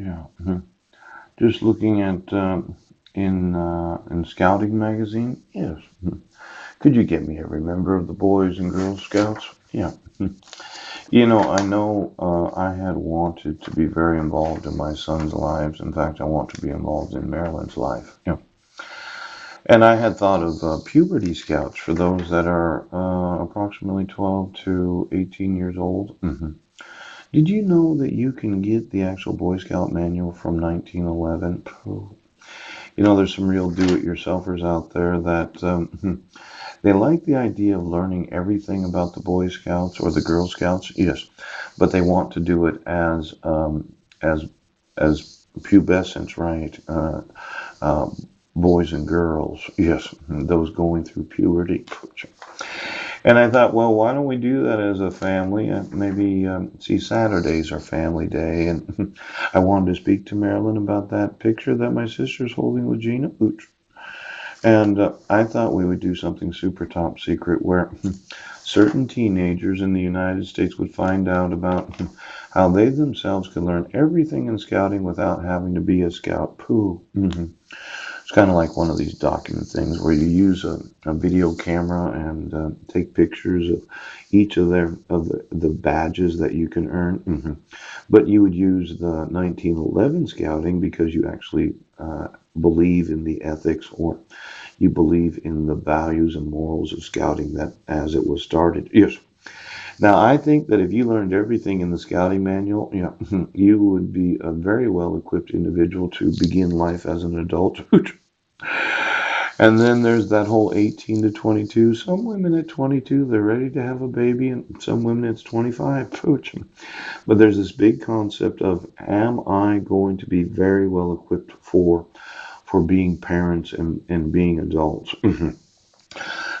Yeah. Just looking at in Scouting magazine. Yes. Could you get me every member of the Boys and Girl Scouts? Yeah. I know I had wanted to be very involved in my son's lives. In fact, I want to be involved in Marilyn's life. Yeah. And I had thought of puberty scouts for those that are approximately 12 to 18 years old. Did you know that you can get the actual Boy Scout manual from 1911? There's some real do-it-yourselfers out there that they like the idea of learning everything about the Boy Scouts or the Girl Scouts, yes, but they want to do it as as pubescents, right? Uh, Boys and girls, yes, those going through puberty. And I thought, well, why don't we do that as a family? Maybe see, Saturdays are family day, and I wanted to speak to Marilyn about that picture that my sister's holding with Gina. Ooch. And I thought we would do something super top secret where certain teenagers in the United States would find out about how they themselves can learn everything in scouting without having to be a scout. Pooh. It's kind of like one of these document things where you use a video camera and take pictures of each of the badges that you can earn. But you would use the 1911 scouting because you actually believe in the ethics or you believe in the values and morals of scouting that as it was started. Yes. Now, I think that if you learned everything in the scouting manual, you would be a very well equipped individual to begin life as an adult. And then there's that whole 18 to 22. Some women at 22, they're ready to have a baby, and some women it's 25. Pooch. But there's this big concept of, am I going to be very well equipped for being parents and being adults?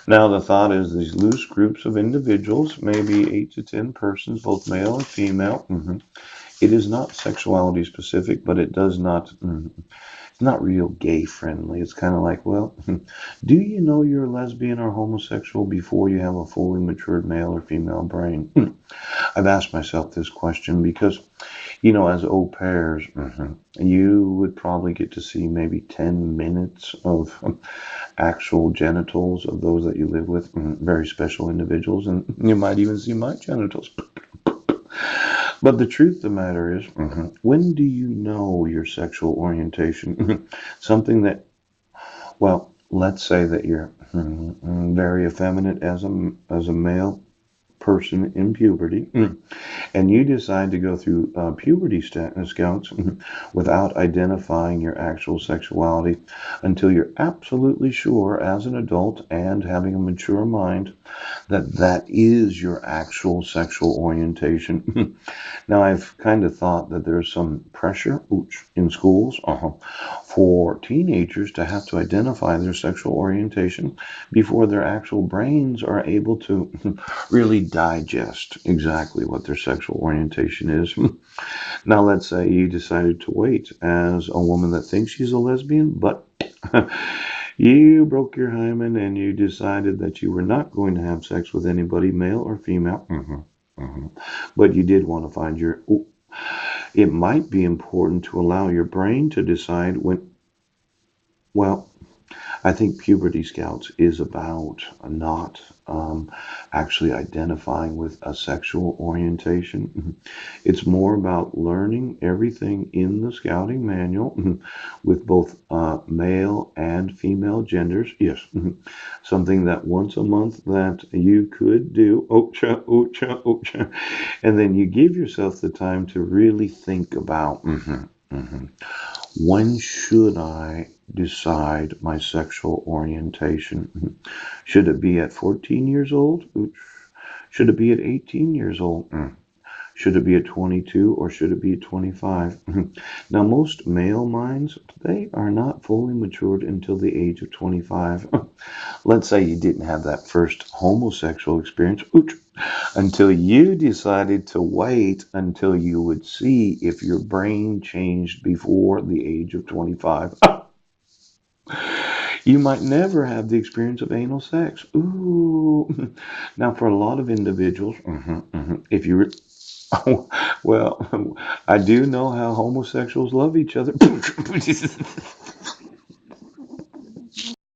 Now, the thought is these loose groups of individuals, maybe 8 to 10 persons, both male and female. It is not sexuality specific, but it does not. It's not real gay friendly. It's kind of like, well, do you know you're a lesbian or homosexual before you have a fully matured male or female brain? I've asked myself this question because, as au pairs, you would probably get to see maybe 10 minutes of actual genitals of those that you live with, very special individuals, and you might even see my genitals. But the truth of the matter is, when do you know your sexual orientation? Something that, well, let's say that you're very effeminate as a male person in puberty, and you decide to go through puberty scouts without identifying your actual sexuality until you're absolutely sure as an adult and having a mature mind that that is your actual sexual orientation. Now, I've kind of thought that there's some pressure in schools for teenagers to have to identify their sexual orientation before their actual brains are able to really digest exactly what their sexual orientation is. Now, let's say you decided to wait as a woman that thinks she's a lesbian, but you broke your hymen and you decided that you were not going to have sex with anybody, male or female. But you did want to find your. It might be important to allow your brain to decide when. Well, I think Puberty Scouts is about not actually identifying with a sexual orientation. It's more about learning everything in the scouting manual with both male and female genders. Yes, something that once a month that you could do. Ocha, ocha, ocha. And then you give yourself the time to really think about. When should I decide my sexual orientation? Should it be at 14 years old? Should it be at 18 years old? Should it be at 22 or should it be at 25? Now, most male minds, they are not fully matured until the age of 25. Let's say you didn't have that first homosexual experience until you decided to wait until you would see if your brain changed before the age of 25. You might never have the experience of anal sex. Ooh. Now, for a lot of individuals, if you Oh, well, I do know how homosexuals love each other.